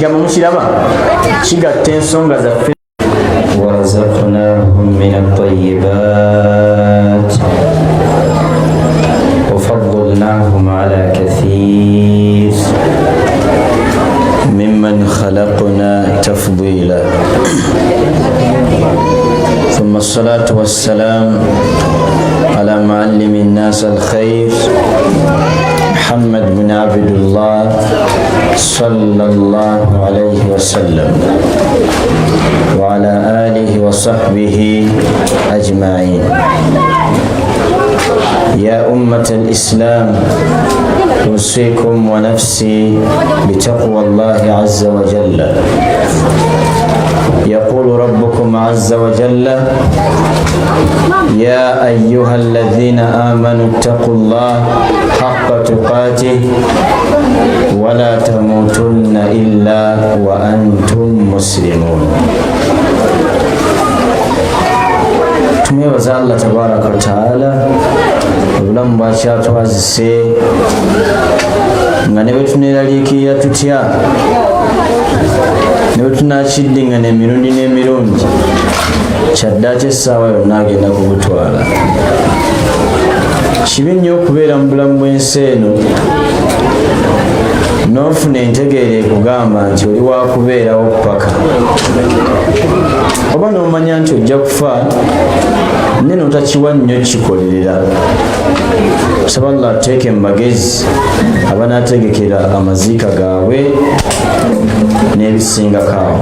ekigambo mukiraba kigatta ensonga zaffe. ورزقناهم من الطيبات وفضلناهم على كثير ممن خلقنا تفضيلا. ثم الصلاة والسلام على معلم الناس الخير محمد بن عبد الله صلى الله عليه وسلم وعلى آله وصحبه أجمعين. يا أمة الإسلام أوصيكم ونفسي بتقوى الله عز وجل. يقول ربكم عز وجل: يا أيها الذين آمنوا اتقوا الله حق تقاته ولا تموتن إلا وأنتم مسلمون. Tumebaza Allah tabaraka wa taala obulamu bwakyatwazise nga ne bwe tuneeraliikirira tutya ne bwe tunaakiddingana emirundi n'emirundi kyaddaaki essaawa yonna agenda kubutwala. Kibi nnyo okubeera mu bulamu bw'ensi eno n'ofuna entegeera ekugamba nti oli waakubeerawo paka, oba n'omanya nti ojja kufa naye n'otakiwa nnyo kikolerera. Nsaba Allah ateeke mu magezi abanaategekera amaziika gaabwe n'ebisingako awo.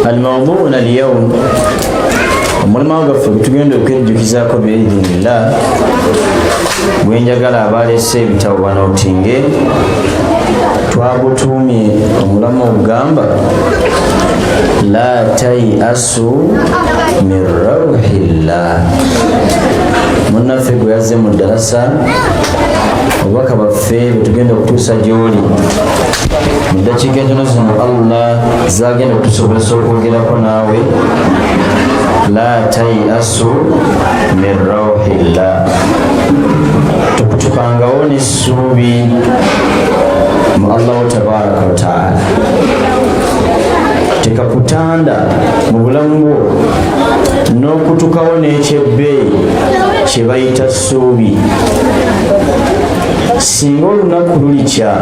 Al-mawdu'una al-yawm, omulimu gwaffe gwetugenda okwejjukizaako biidhinillah, gwenjagala abaleese ebitabo banootinge, twagutuumye omulamu ogugamba la tayasu min rawhillah. Munnaffe gwe yazze mu ddalasa obubaka baffe bwetugenda okutuusa gy'oli mu ddakiika entono zino Allah zagenda okutusobozesa okwogerako naawe. La tayasu min rawhillah, tokutukangawo n'essuubi mu Allahu tabaraka wa taala. Tekakutanda mu bulamu bwo n'okutukawo n'ekyebbeeyi kye bayita ssuubi. Singa olunaku lulikya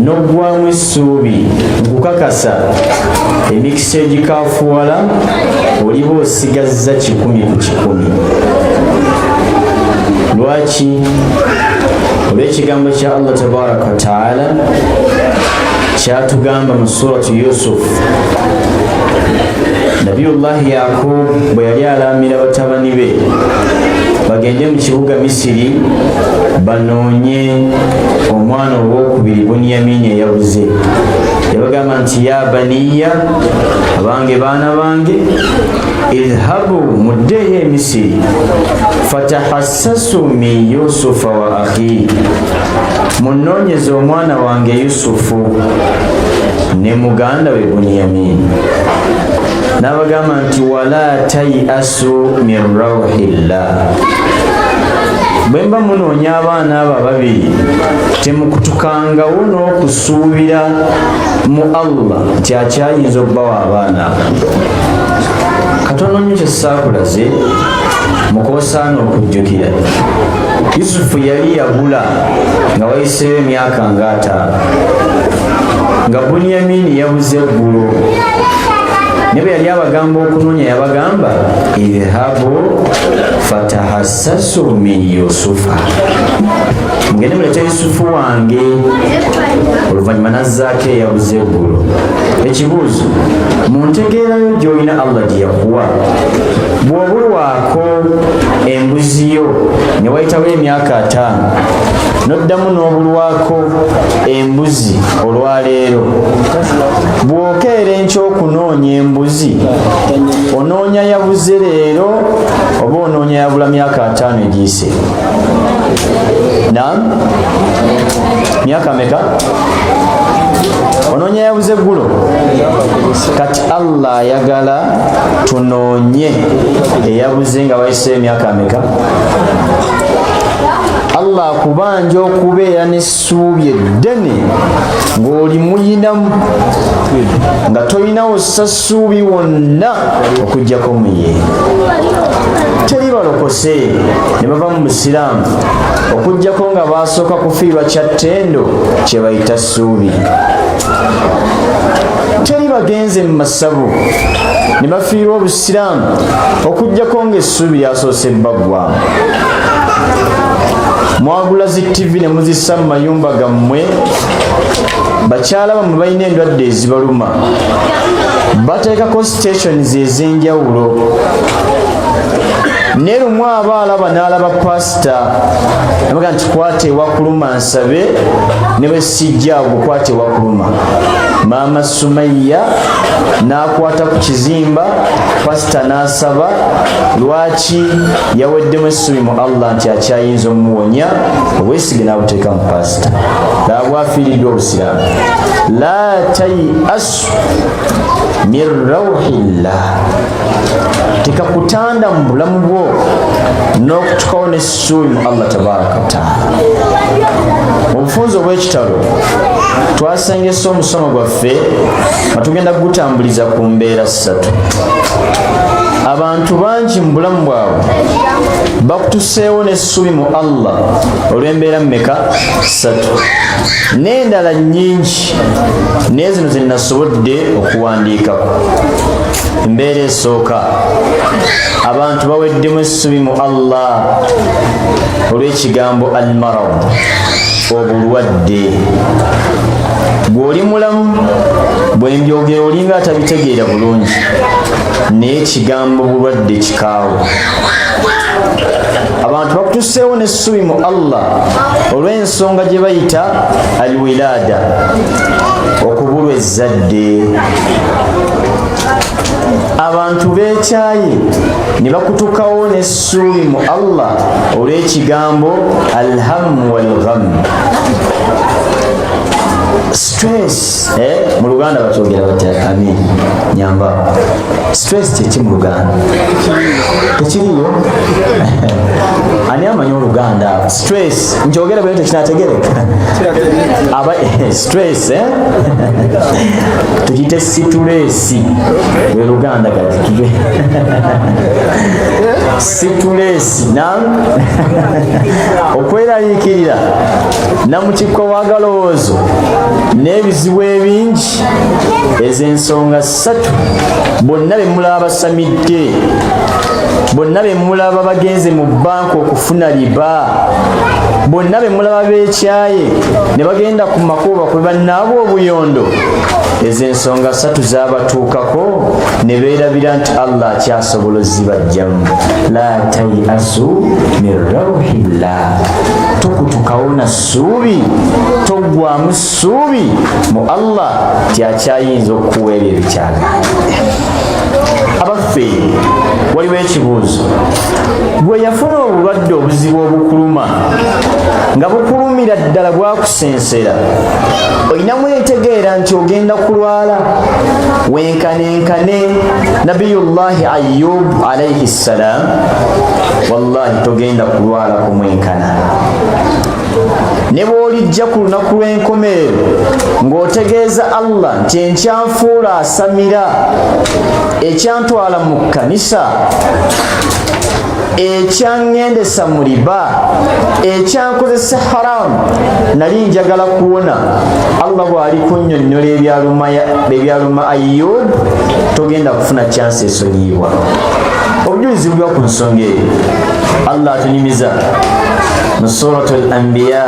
n'oggwamu essuubi nkukakasa emikisa egikaafuwala oliba osigazza 100 ku 100. Lwaki? Olw'ekigambo kya Allah tabaraka wa taala kyatugamba mu suratu Yusuf. Nabiyullahi Yaqub bwe yali alaamira batabani be bagende mu kibuga Misiri banoonye omwana ow'okubiri Bunyamini eyabuze, yabagamba nti ya baniya, abange baana bange, idhabu muddeyo e Misiri fatahassasu min Yusufa wa akhihi, munoonyeze omwana wange Yusufu ne muganda we Bunyamini. N'abagamba nti wala tayasu min rawhillah, bwe mba munoonya abaana abo ababiri temukutukangawo n'okusuubira mu Allah nti akyayinza obbawa abaana abo. Katono nnyo kye saakulaze mu koosaana okujjukira, Yusufu yali yabula nga wayiseeyo emyaka nga 5, nga Bunyamini yabuze eggulo. Ne bwe yali abagamba okunoonya yabagamba idhabu fatahassasu min Yusufa, mugende mulete Yusufu wange. Oluvannyuma nazzaako eyabuze eggulo. Ekibuuzo, mu ntegeerayo gy'olina Allah gye yakuwa, bw'obulwako embuzi yo ne wayitawo emyaka 5 n'oddamu n'obulwako embuzi olwaleero, bw'okeera enkya okunoonya embuzi onoonya yabuze leero oba onoonya yabula myaka 5 egiyise? Naam, myaka meka? Onoonya yabuze eggulo. Kati Allah ayagala tunoonye eyabuze nga wayiseeyo emyaka meka? Allah Allah akubanja okubeera n'essuubi eddene ng'oli muyinamu nga tolinawo sassuubi wonna okuggyako mu ye. Teri balokose ne bava mu busiraamu okuggyako nga baasooka kufiirwa kyattendo kye bayita ssuubi. Teri bagenze mu masabu ne bafiirwa obusiraamu okuggyako ng'essuubi lyasoose baggwamu. Mwagula zi TV ne muzissa mu mayumba gammwe, bakyala bammwe balina endwadde ezibaluma, bateekako stations ez'enjawulo. Ne lumu aba alaba n'alaba pasita nabaga nti kwata ewakuluma nsabe, ne bwe sijja gukwata ewakuluma. Maama Sumaiya n'akwata ku kizimba, pasita n'asaba lwaki yaweddemu essuubi mu Allah nti akyayinza omuwonya, obwesige n'abuteeka mu pasita. Laba bwafiiriddwa obusiraamu. La tayasu min rawhillah, tekakutanda mu bulamu bwo n'okutukawo n'essuubi mu Allah tabaraka wa taala. Mu bufunze obw'ekitalo twasengesa omusomo gwaffe nga tugenda kugutambuliza ku mbeera ssatu. Abantu bangi mu bulamu bwabwe bakutuseewo n'essuubi mu Allah olw'embeera mmeka? Ssatu. N'endala nnyingi naye zino ze nasobodde okuwandiikako. Embeera esooka, abantu baweddemu essuubi mu Allah olw'ekigambo al-marad, obulwadde. Bw'oli mulamu bwe mbyogera olinga atabitegeera bulungi, naye ekigambo bulwadde kikaawo. Abantu bakutuseewo n'essuubi mu Allah olw'ensonga gye bayita al-wilada, okubulwa ezzadde. Abantu beekyaye ne bakutukawo n'essuubi mu Allah olw'ekigambo alhammu walgham. Stress, mu Luganda bakyogera batya? Amin, nyamba. Stress kyeki mu Luganda? Tekiriyo? Ani amanyi Oluganda? Stress nkyogera bwe tekinategereka. Aba stress, tukiyite situlesi lwe Luganda kati tube situlesi nam okweraliikirira namukikko waagalowoozo n'ebizibu ebingi. Ez'ensonga ssatu bonna be mulaba basamidde, bonna be mulaba bagenze mu banka okufuna liba, bonna be mulaba beekyaye ne bagenda ku makubo kwe bannaabwe obuyondo, ez'ensonga ssatu zaabatuukako ne beerabira nti Allah akyasobola ozibajjamu. La tayasu min rawhillah, tokutukawo na ssuubi, toggwamu ssuubi mu Allah ti akyayinza okukuwa ebyo ebikyala. Abaffe waliwo ekibuuzo, bwe yafuna obulwadde obuzibu obukuluma nga bukulumira ddala bwakusensera, olinamu entegeera nti ogenda kulwala? Wenkanenkane Nabiyullahi Ayyub alayhi ssalam, wallahi togenda kulwala kumwenkana. Ne bw'olijja ku lunaku lw'enkomerero ng'otegeeza Allah nti enkyanfuula asamira, ekyantwala mu kkanisa, ekyangendesa mu liba, ekyankozesa haramu, nali njagala kuwona. Allah bw'ali kunnyonnyola ebyaluma Ayyub, togenda kufuna chance esonyiyibwa. Obujulizi buliwa ku nsonga eyo. Allah atunyumiza mu suratul Anbiya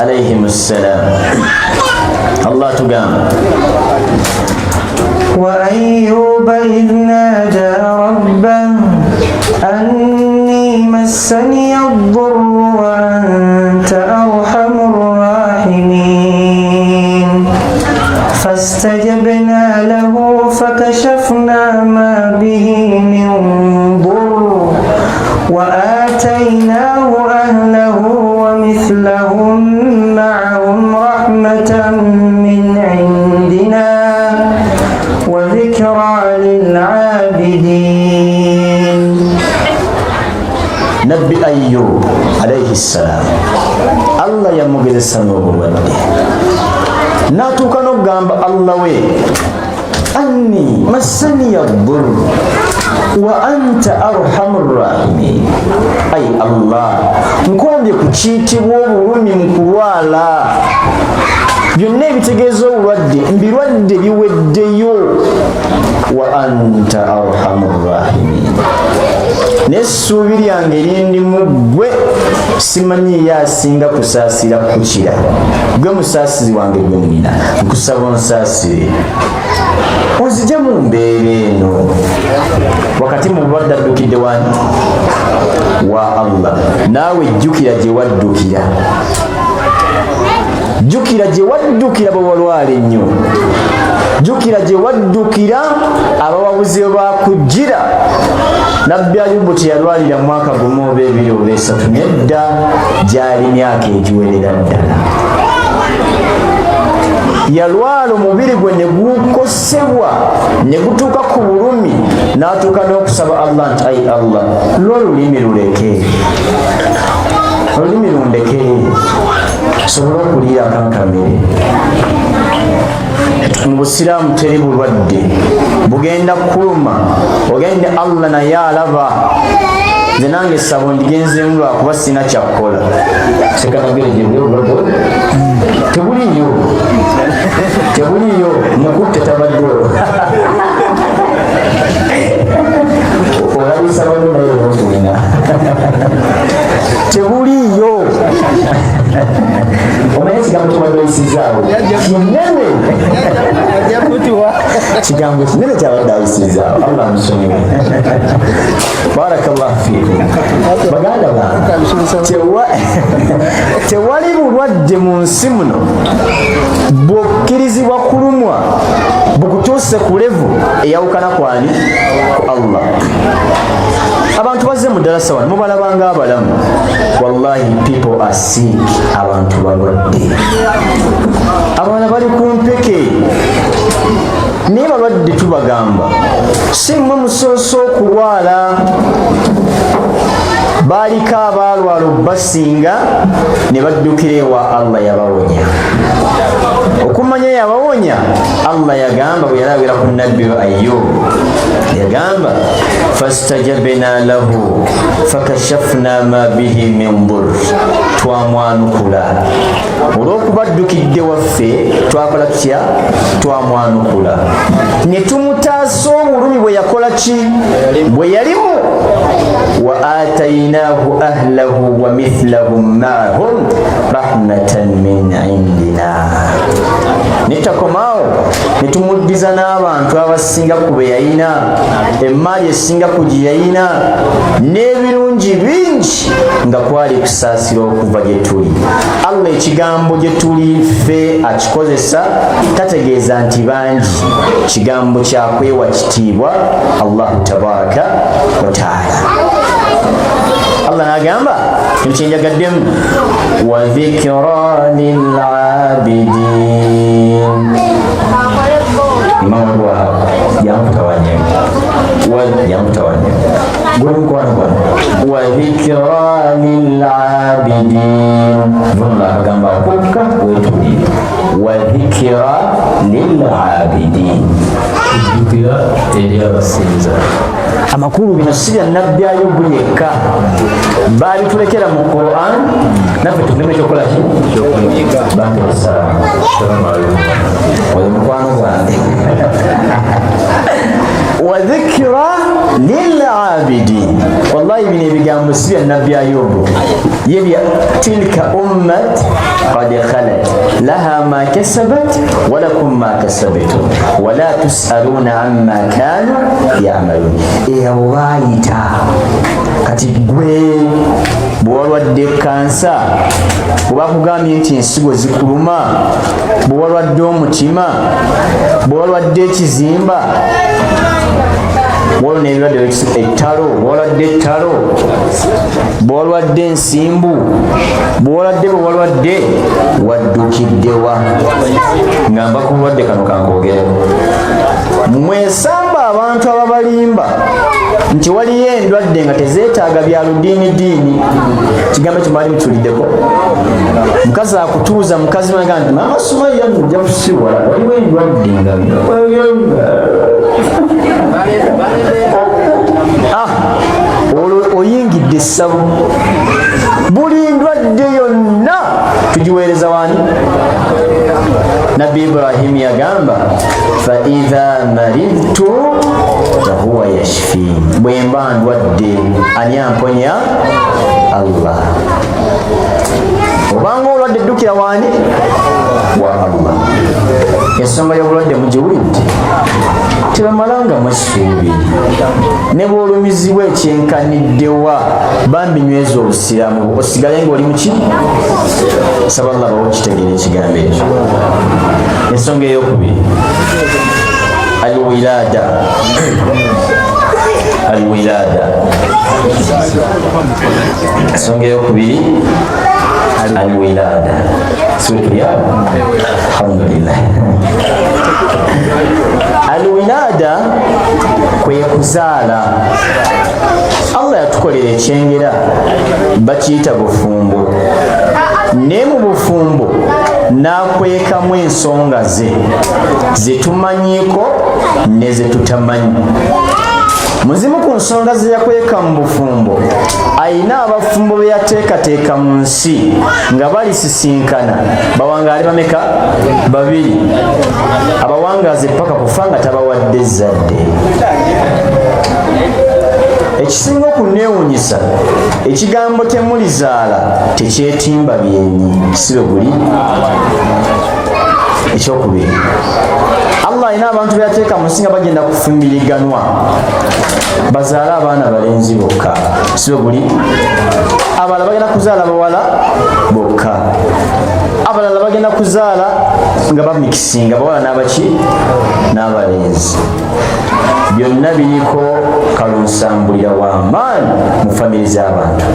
alayhimus salam. Allah tugamba وأيوب إذ نادى ربه أني مسني الضر وأنت أرحم الراحمين فاستجبنا له فكشفنا ما به من ضر وآتيناه أهله ومثلهم معهم رحمة من عندنا وذكرى للعابدين. نبي أيوب عليه السلام n'agezesa n'obulwadde n'atuuka n'okugamba Allah we anni massaniya dur wa anta arhamur rahimin. Ai Allah, nkombye ku kiyitibwa obulumi mu kulwala, byonna ebitegeeza obulwadde mbirwadde biweddeyo. Wa anta arhamur rahimin, n'essuubi lyange lindi mu ggwe, simanyi yasinga kusaasira kukira. Gwe musaasizi wange gwe nina, nkusaba onsaasire onzije mu mbeera eno. Wakati mu bulwadde addukidde wani? Wa Allah. Naawe jjukira gye waddukira, jjukira gye waddukira bwe walwala ennyo, jjukira gye waddukira abawabuzi bakujjira. Nabbi Ayubu teyalwalira mwaka gumu oba ebiri oba esatu, nedda gyali myaka egiwerera ddala. Yalwala omubiri gwe ne gukosebwa ne gutuuka ku bulumi, n'atuuka n'okusaba Allah nti ai Allah, lw'olulimi luleke, olulimi lundeke sobole okuliira akankamere. Mu Busiraamu teri bulwadde bugenda kuluma ogende Allah naye alaba. Nze nange essabo ndigenzemu lwakuba sina kyakkola. Tebuliyo, tebuliyo, mukutte tabaddewo. Olabisa banno naye olwogulina tebuliyo. Omanyi ekigambo kibadde oyisizaawo kinene, kigambo kinene kyabadde ayisizaawo. Allah musonyiwe. Barakallahu fiikum. Baganda bange, tewali bulwadde mu nsi muno bw'okkirizibwa kulumwa bukutuuse ku levu eyawukana kwani? Ku Allah. Abantu bazze mu ddalasa wano mubalabanga abalamu. Wallahi people are sick. Abantu balwadde, abalala bali ku mpeke, naye balwadde tubagamba si mmwe musoose okulwala. Baaliko abaalwala obbasinga ne baddukira ewa Allah yabawonya. Okumanya yabawonya, Allah yagamba bwe yalabira ku nabbi Ayyub, yagamba fastajabna lahu fakashafna ma bihi min dur, twamwanukula. Olw'okubaddukidde waffe twakola tutya? Twamwanukula ne tumutaasa obulumi bwe yakola ki? Bwe yalimu. Wa atainahu ahlahu wa mithlahum ma'ahum rahmatan min indina. Nitakomaawo ne tumuddiza n'abantu abasinga ku be yalina, emmaali esinga ku gye yalina, n'ebirungi bingi nga kwali kusaasira okuva gye tuli. Allah ekigambo gye tuli ffe akikozesa tategeeza nti bangi, kigambo kyakwewa kitiibwa Allahu tabaraka wa taala. Allah n'agamba ekyenjagaddemu wa dhikra lil abidin. Imamu wa yamutawanya gwe mukwano gwange, wa dhikra lil abidin. Allah agamba kwekka wetuli, wa dhikra lil abidin, dhikra eri abasinza. Amakulu bino si bya nabbi Ayubu yekka, baalitulekera mu Quran, naffe tuleme kyokola ki? Bantu bassalaamu. Oyo mukwano gwange. Wa dhikra lil abidin. Wallahi bino ebigambo si bya nabbi Ayubu, ye bya tilka ummat qad khalat laha ma kasabat wa lakum ma kasabtum wa la tusaluna amma kanu ya'malun. Abo baayita kati gwe bw'olwadde kansa, bw'abakugambye nti ensigo zikuluma, bw'olwadde omutima, bw'olwadde ekizimba, bw'olina ebirwadde ettalo, bw'olwadde ettalo, bw'olwadde ensimbu, bw'olwadde waddukiddewa. Ngamba ku bulwadde kano kankogereko. Mwesamba abantu ababalimba nti waliyo endwadde nga tezeetaaga bya ludiini kigambo ekyo mwali mutuliddeko mukazi akutuuza mukazi wanaga nti maama Sumaya nja kusiwala waliwo endwadde nga olwo oyingidde essabu buli ndwadde yonna tugiweereza wani nabbi Ibrahim yagamba faidha maridtu fahuwa yashfini bwe mba ndwadde ani amponya Allah obanga olwadde ddukira wani wa Allah ensonga y'obulwadde mugiwulidde tebamalanga essuubi ne bw'olumizibwa ekyenkaniddewa bambi nyweza obusiraamu osigale ng'oli muki saba Allah bawo kitegeera ekigambo ekyo ensonga ey'okubiri alwilada ensonga ey'okubiri alwilada suutuya alhamdulillah alwilada kwe kuzaala Allah yatukolera ekyengera bakiyita bufumbo ne mu bufumbo n'akwekamu ensonga ze tumanyiiko ne ze tutamanyi muzimu ku nsonga ze yakweka mu bufumbo ayina abafumbo be yateekateeka mu nsi nga balisisinkana bawangaale bameka babiri abawangaaze paka kufa nga tabawadde zadde ekisinga okuneewunyisa ekigambo temulizaala tekyetimba byenyi sibe guli ekyokubiri Allah alina abantu beyateeka mu nsi nga bagenda kufumbiriganwa bazaale abaana balenzi bokka sibe guli abalala bagenda kuzaala bawala bokka abalala bagenda kuzaala nga bamikisinga bawala n'abaki n'abalenzi byonna biriko kalunsambulira w'amaanyi mu famire z'abantu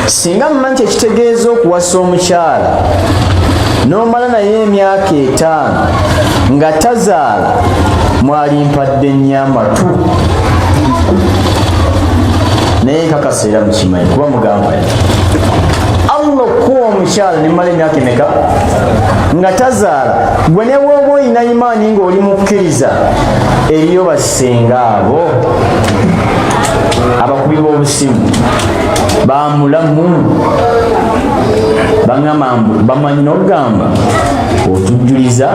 singa mumanyi nti ekitegeeza okuwasa omukyala n'omala naye emyaka 5 nga tazaala mwalimpadde nnyo amatu naye kakaseera mukimanyi kuba mugamba Allah okuwa omukyala nemala emyaka emeka nga tazaala gwe ne bw'oba olina imaani ng'oli mukkiriza eriyo basenga abo abakubi b'obusimu bamulamu baŋŋamambu bamanyi n'okugamba otujjuliza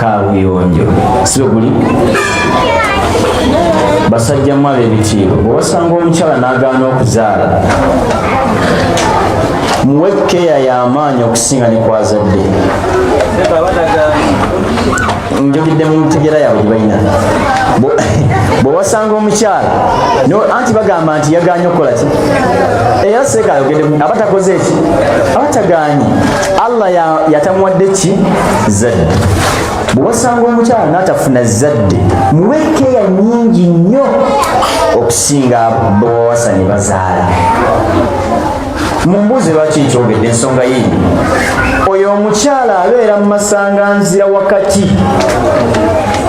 kaabuyonjo sibe guli basajjamu ab'ebitiibwa bwe wasanga omukyala n'agaana okuzaala muwe keya y'amaanyi okusinga ne kwazadde njogedde mu ntegera yaabwe gye balina bwe wasanga omukyala anti bagamba nti yagaanye okukola ki era seeka ayogedde aba takoze eki aba tagaanye Allah yatamuwadde ki zadde bwe wasanga omukyala n'atafuna zadde muwe keya nnyingi nnyo okusinga bwe wawasa ne bazaala mumbuuze lwaki nkyogedde ensonga yini oyo omukyala abeera mu masanganzira wakati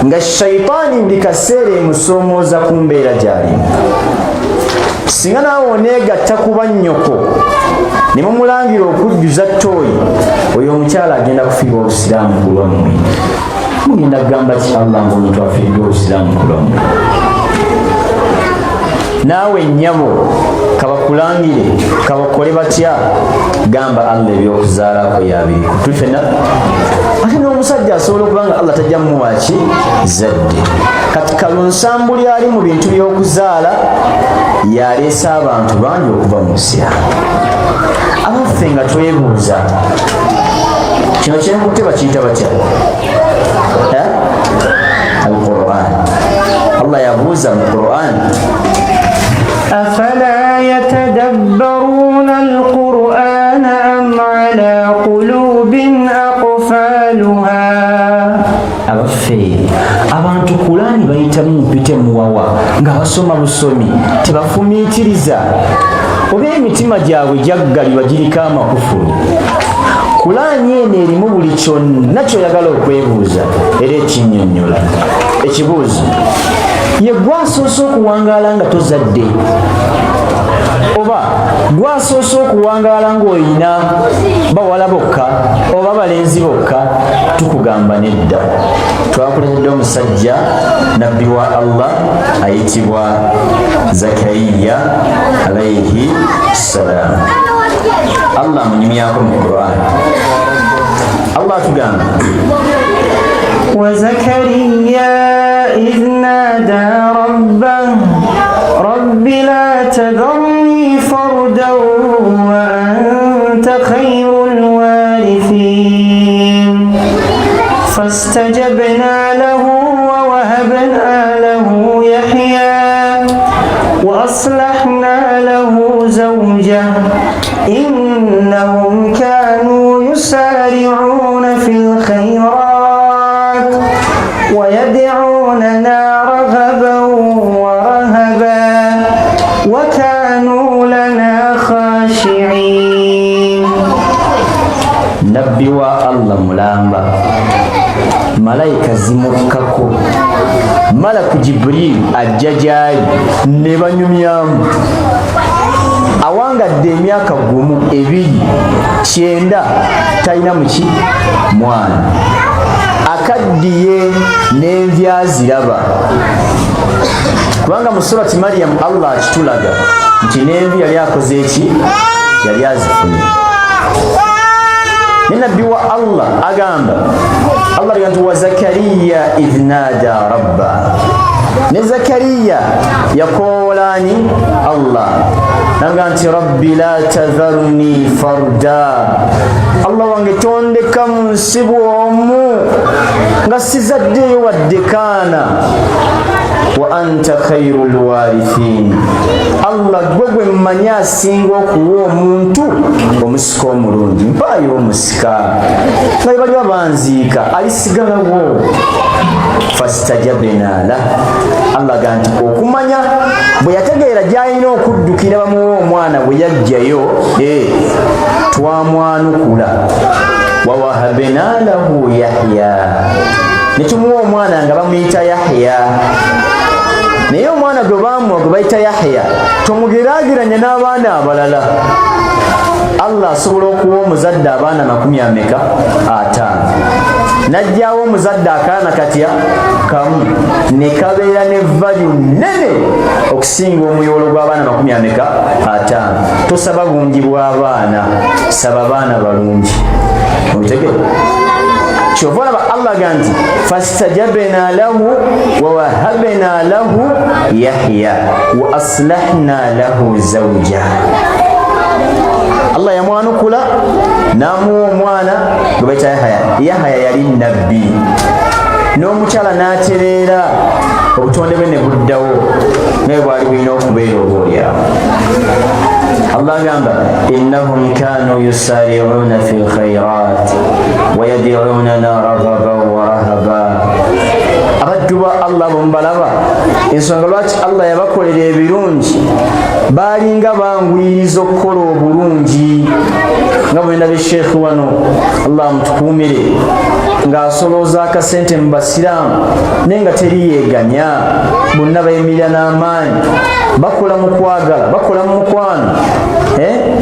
nga shaitaani buli kaseera emusoomooza ku mbeera gy'alimu singa naawe oneegatta kuba nnyoko ne mumulangira okujjuza ttooyi oyo omukyala agenda kufiirwa obusiraamu ku lwammwe mugenda kugamba ki Allah ng'omuntu afiirdwa obusiraamu ku lwammwe naawe nnyabo kabakulangire kabakole batya gamba Allah ebyokuzaalako yabiri tuli fenna ate n'omusajja asobola okuba nga Allah tajja mumuwaki zadde kati kalunsambuli ali mu bintu by'okuzaala yaleese abantu bangi okuva mu busiraamu abaffe nga twebuuza kino kyenkutte bakiyita batya al-Qur'an Allah yabuuza mu Qur'an أفلا يتدبرون القرآن أم على قلوب أقفالها abaffe abantu Qur'ani bayitamu mpite muwawa nga basoma busomi tebafumiitiriza oba emitima gyabwe gyaggalibwa giriko amakufulu Qur'ani eno erimu buli kyonna kyoyagala okwebuuza era ekinnyonnyola ekibuuzo ye gwasoose okuwangaala nga tozadde oba gwasoose okuwangaala ng'olina bawala bokka oba balenzi bokka. Tukugamba nedda, twakuletedde omusajja nabbi wa Allah ayitibwa Zakariya alayhi salam. Allah munyumyako mu Qur'an. Allah tugamba وزكريا إذ نادى ربه رب لا تذرني فردا وأنت خير الوارثين فاستجبنا له ووهبنا له يحيى وأصلحنا له زوجه إنهم كانوا يسارعون في الخيرات ويدعوننا رغبا ورهبا وكانوا لنا خاشعين. نبي الله ملامبا ملائكة زمككو ملك جبريل الججاي نبanyumyamu awangadde emyaka 9 talina muki mwana akaddiye n'envya ziraba kubanga mu surati Maryam Allah akitulaga nti n'envi yali akoze eki yali azifunye. Ne nabbi wa Allah agamba Allah agamba wa Zakariya idh nada rabba ne Zakariya yakoolani Allah nanga nti rabbi la tadharni farda Allah wange tondeka mu nsi bw'omu nga sizaddeyo wadde kaana wa anta khairul warithin Allah gwe mmanyi asinga okuwa omuntu omusika omulungi mpaayo omusika nga bali babanziika alisigalawo. Fastajabna la Allah ganti okumanya bwe yategeera gy'alina okuddukira bamuwa omwana bwe yajjayo twamwanukula wa wahabna lahu Yahya ne tumuwa omwana nga bamuyita Yahya. Naye omwana gwe bamuwa gwe bayita Yahya tomugeraageranya n'abaana abalala. Allah asobola okuwa omuzadde abaana 50 najjawo omuzadde akaana katya kamu ne kabeera ne value nnene okusinga omuyolo gw'abaana 50. Tosaba bungi bw'abaana, saba baana balungi. Obitegere kyova olaba Allah ganti fastajabna lahu wa wahabna lahu Yahya wa aslahna lahu zawja. Allah yamwanukula namuwa omwana gwe bayita Yahya. Yahya yali nabbi n'omukyala n'atereera obutonde bwe ne buddawo naye bwali bulina okubeera obaolyawo. Allah gamba innahum kanu yusari'una fil khairat wa yad'unana raghaban wa rahaba. Abaddu ba Allah bombalaba ensonga lwaki Allah yabakolera ebirungi balinga bangwiriza okukola obulungi nga bwe ndabye Sheikh wano Allah mutukuumire ng'asolooza akasente mu basiraamu naye nga teriyeeganya bonna bayimirira n'amaanyi bakola mu kwagala bakola mu mukwano.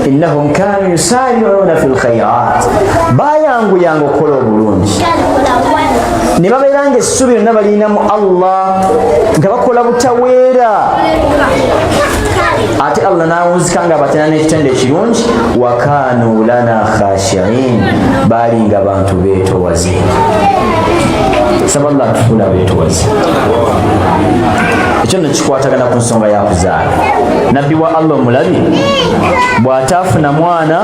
Innahum kanu yusari'una fil khairat bayanguyanga okukola obulungi ne babeera nga essubi lyonna balina mu Allah nga bakola butaweera. Ate Allah n'awunzika nga batera n'ekitende ekirungi wa kanu lana khashi'in balinga bantu beetowaze. Saba Allah tukula beetowaze. Ekyo nno kikwatagana ku nsonga ya kuzaala. Nabbi wa Allah omulabi bw'ataafuna mwana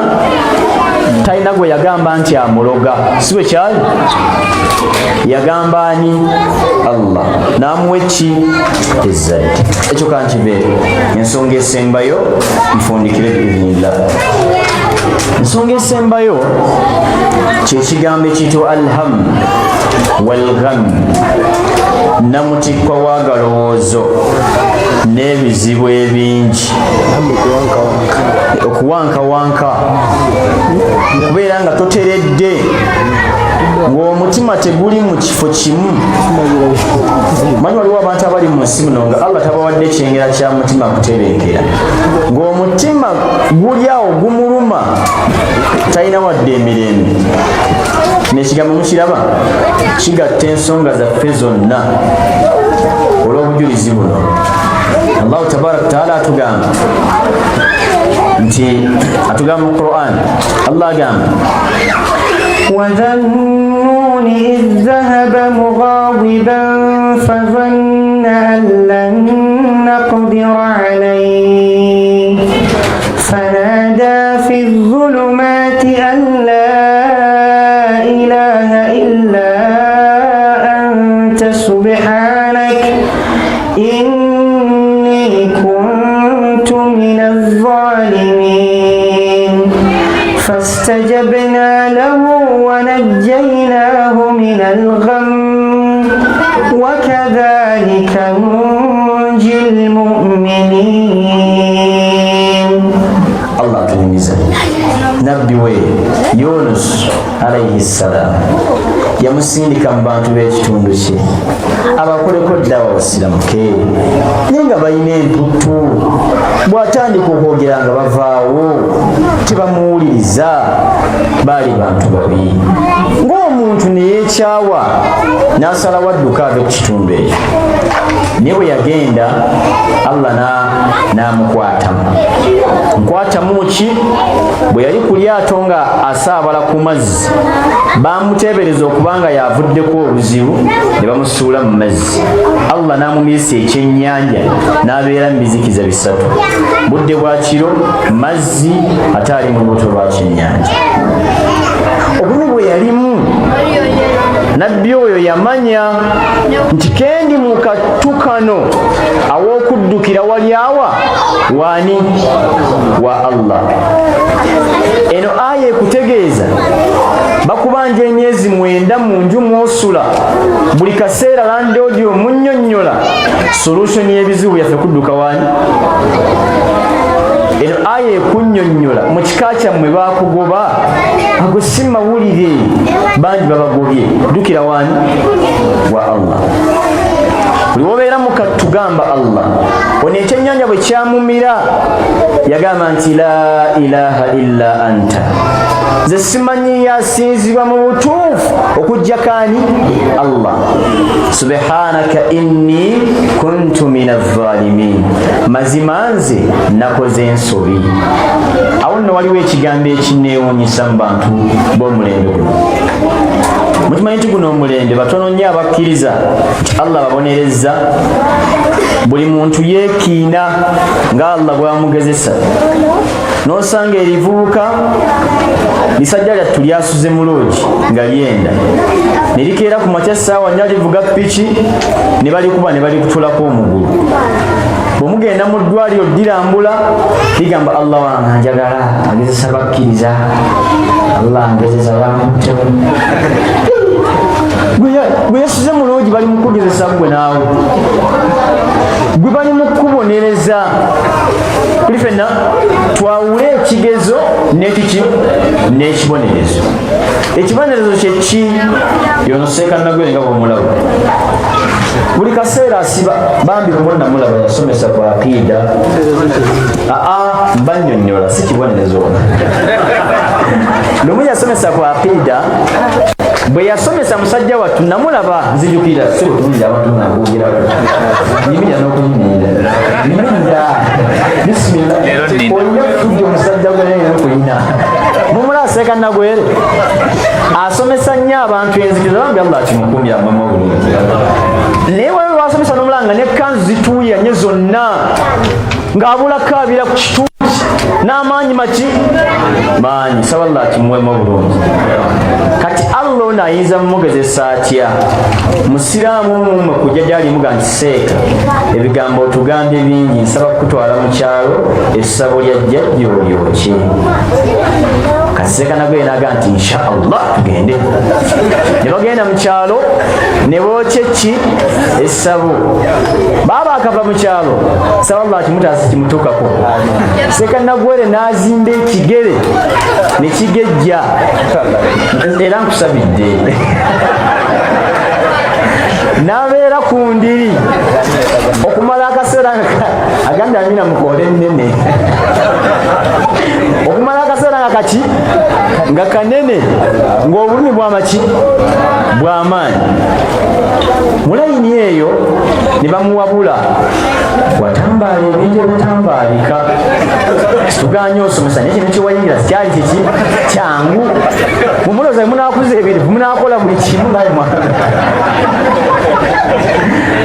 talina gwe yagamba nti amuloga, si bwe kyali? Yagamba ani? Allah n'amuwa eki? Ezzadde. Ekyo kankibeere ensonga esembayo nfundikire biiznillah. Ensonga esembayo kyekigambo ekiyitibwa alhamu walgham, namutikwa w'agalowoozo n'ebizibu ebingi, okuwankawanka, okubeera nga toteredde ng'omutima teguli mu kifo kimu. Manyi waliwo abantu abali mu nsi muno nga Allah tabawadde ekyengera kya mutima kutebenkera, ng'omutima guli awo gumuluma, talina wadde emirembe. N'ekigambo mukiraba kigatta ensonga zaffe zonna olw'obujulizi buno. Allahu tabaraka taala atugamba nti atugamba mu Qur'an, Allah agamba وَذَنُّونِ إِذْ ذَهَبَ مُغَاضِبًا فَظَنَّ أَن لَّن نَّقْدِرَ عَلَيْهِ فَنَادَىٰ فِي الظُّلُمَاتِ أَن لَّا إِلَٰهَ إِلَّا أَنتَ سُبْحَانَكَ إِنِّي كُنتُ مِنَ الظَّالِمِينَ فاستجبنا له ونجيناه من الغم وكذلك ننجي المؤمنين. الله تنميزه نبي وي يونس عليه السلام yamusindika mu bantu b'ekitundu kye abakoleko ddawa basiramuke naye nga balina emputtu. bw'atandika okwogera nga bavaawo tebamuwuliriza, baali bantu babi. ng'omuntu neyeekyawa n'asala wadduka ave ku kitundu ekyo, naye bwe yagenda Allah n'amukwatamu. Nkwatamu ki? bwe yali ku lyato nga asaabala ku mazzi, bamuteebereza okubanga yavuddeko obuzibu ne bamusuula mu mazzi. Allah n'amumisa ekyennyanja n'abeera mu bizikiza bisatu. budde bwa kiro mazzi ate ali mu lubuto lwa kyennyanja. obumu bwe yalimu nabbi oyo yamanya nti kendi mu kattu kano aw'okuddukira wali awa waani? wa Allah. eno aya ekutegeeza bakubanja emyezi 9 mu nju mw'osula, buli kaseera landlord omunnyonnyola solution y'ebizibu byaffe kudduka waani? eno aya ekunnyonnyola mu kika kyammwe baakugoba, ago si mawulire, bangi babagobye, ddukira waani? wa Allah. buli wobeera mukatugamba Allah. ono ekyennyanja bwe kyamumira yagamba nti la ilaha illa anta, nze simanyi yasinzibwa mu butuufu okujja kaani? Allah. subhanaka inni kuntu min adh-dhalimin, mazima nze nakoze ensobi. awo nno waliwo ekigambo ekineewuunyisa mu bantu b'omulembe guno. mukimanyi nti guno omulembe batono nnyo abakkiriza nti Allah babonerezza. buli muntu yeekiina nga Allah bw'amugezesa. n'osanga erivubuka lisajja lyattu lyasuze mu loogi nga lyenda, ne likeera ku makya ssaawa 4 livuga piki, ne balikuba ne balikutulako omugulu. bw'omugenda mu ddwaliro lirambula ligamba Allah wange njagala agezesa bakkiriza, Allah angezesa bamutte. gwe yasuze mu loogi bali mukugezesa gwe naawe, gwe bali mukubonereza. Kuli ffenna twawule ekigezo n'ekiki n'ekibonerezo. ekibonerezo kyeki? yonoseeka nagwe nga bw'omulaba buli kaseera asiba. bambi lumonna mulaba yasomesa ku aqiida. Bannyonnyola si kibonerezo. lumu yasomesa ku aqiida, bwe yasomesa musajja wattu namulaba nzijukira sibutulira abantu nabuugirako yimira n'okuyimirira yimirira bisimila olina kufudde omusajja gwenokuyina mumulaseeka nagwere asomesa nnyo abantu enzikiriza bambi Allah kimukumya mama obulungi. naye waliwo lwasomesa n'omulanga n'ekkanzu zituuyanye zonna ng'abulako abira ku kitundu n'amaanyi maki maanyi. saba Allah kimuwemu obulungi. kati Allah ono ayinza mumugezesa atya? musiraamu mumwe kujja gyali muga nti seeka ebigambo otugambye bingi, nsaba kutwala mu kyalo essabo lya jjajja olyokye. kaseka nagwe naga nti inshallah tugende ne bagenda mu kyalo ne bookya ki essabo baba akava mu kyalo sallallahu kimutaasi kimutukako seka nagwere n'azimba ekigere ne kigejja era nkusabidde nabeera ku ndiri okumala akaseera agambye amina mukole nnene okumala akaseera nga kaki nga kanene ng'obulumi bwamaki bw'amaanyi mulayini eyo ne bamuwabula watambaala ebintu ebitambaalika tuganye osomesa naye kino kiwayingira sikyali kiki kyangu mumuloza munakuza ebintu munakola buli kimu naye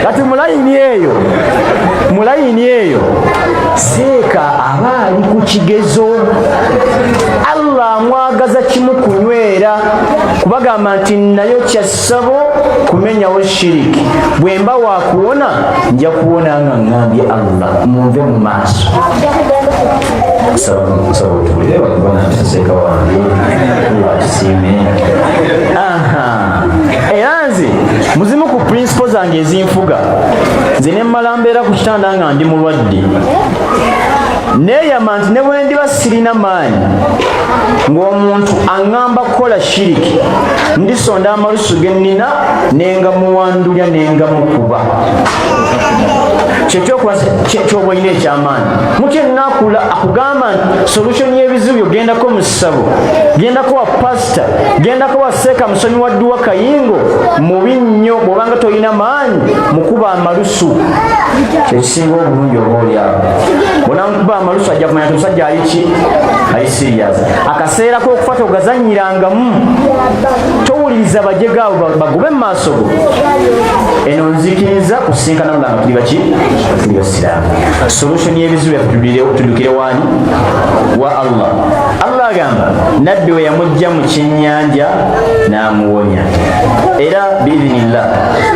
kati mulayini eyo seeka aba ali ku kigezo Allah amwagaza kimu kunywera kubagamba nti nayo kyassabo kumenyawo shiriki bwe mba wakuwona nja kuwona nga ngambye Allah munve mu maaso era nze muzimu ku principle zange ezinfuga nze ne mmala mbeera ku kitanda nga ndi mulwadde neeyama nti ne bwe ndiba sirina maanyi ng'omuntu aŋŋamba kukola shiriki ndisonda amalusu ge nnina nenga muwandulya nenga mukuba kyoba olina ekyamaanyi mutya ennaakula akugamba nti solution y'ebizibu gendako mu ssabo gendako wa pasita gendako wa seeka musonyi wa dduwa kayingo mubi nnyo bw'obanga tolina maanyi mukuba amalusu kyekisinga obulungi oba oliawo bonamukuba amalusu ajja kumanya ti omusajja aliki ali sirias akaseera k'okufa togazanyirangamu towuliriza bajegaawo bagube mu maaso go eno nzikiriza kusinkana mulanga tuli baki tuli basiraamu solution y'ebizibu tudukire waani wa Allah agamba nabbi we yamujja mu kyennyanja n'amuwonya era biidhinillah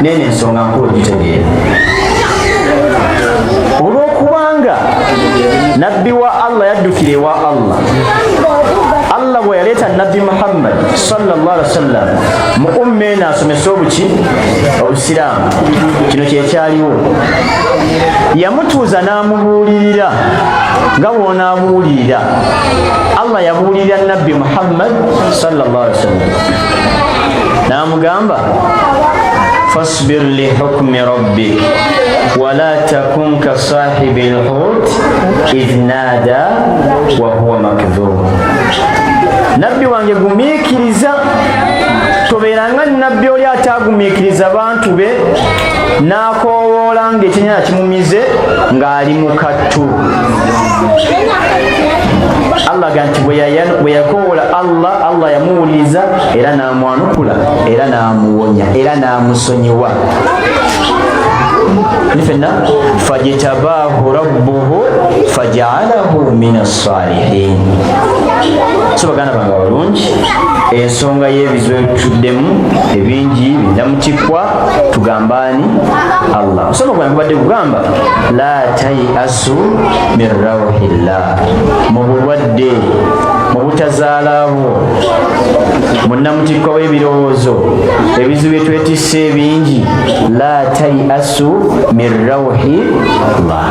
nene ensonga nkulu gitegeera olw'okubanga nabbi wa Allah yaddukire wa Allah bwe yaleeta nabbi Muhammad sallallahu alaihi wasallam mu umma eno asomesa obusiraamu kino kyekyaliwo yamutuuza n'amubuulirira nga bw'onaabuulirira Allah yabuulirira nabbi Muhammad sallallahu alaihi wasallam n'amugamba fasbir li hukmi rabbik wala takun ka sahibi al-hut idh nada wa huwa makdhub nabbi wange gumiikiriza tobeeranga nabbi oli ataagumiikiriza abantu be n'akoowoola ng'ekyenyana kimumize ng'ali mu kattu Allah ganti bwe yakoowoola Allah yamuwuliriza era n'amwanukula era n'amuwonya era n'amusonyiwa nifenna fajtabaahu rabbuhu faja'alahu min as-salihin so baganda bange balungi ensonga y'ebizibu ebituddemu ebingi binnamutikwa tugambani Allah nsoma gwange badde kugamba la tayasu min rawhillah mu bulwadde mu butazaalaabo munnamutikwa w'ebirowoozo ebizibu byetwetisse ebingi la tayasu min rawhillah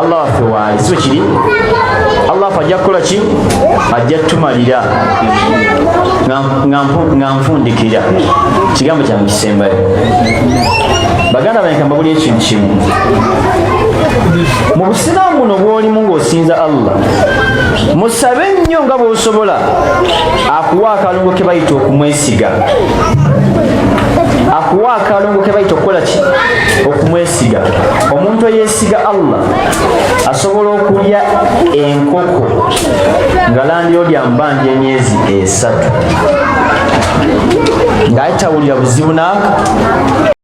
Allah waffe waali so kiri Allah ajja kukola ki ajja tumalira nga nfundikira kigambo kyange kisembayo baganda bange mbabuli ekintu kimu mu busiraamu buno bw'olimu ng'osinza Allah musabe nnyo nga bw'osobola akuwa akalungo ke bayita okumwesiga akuwa akalungo ke bayita okukola ki okumwesiga omuntu eyeesiga Allah asobola okulya enkoko nga landlord yambanja emyezi 3 ng'ayitawulira buzibu naaka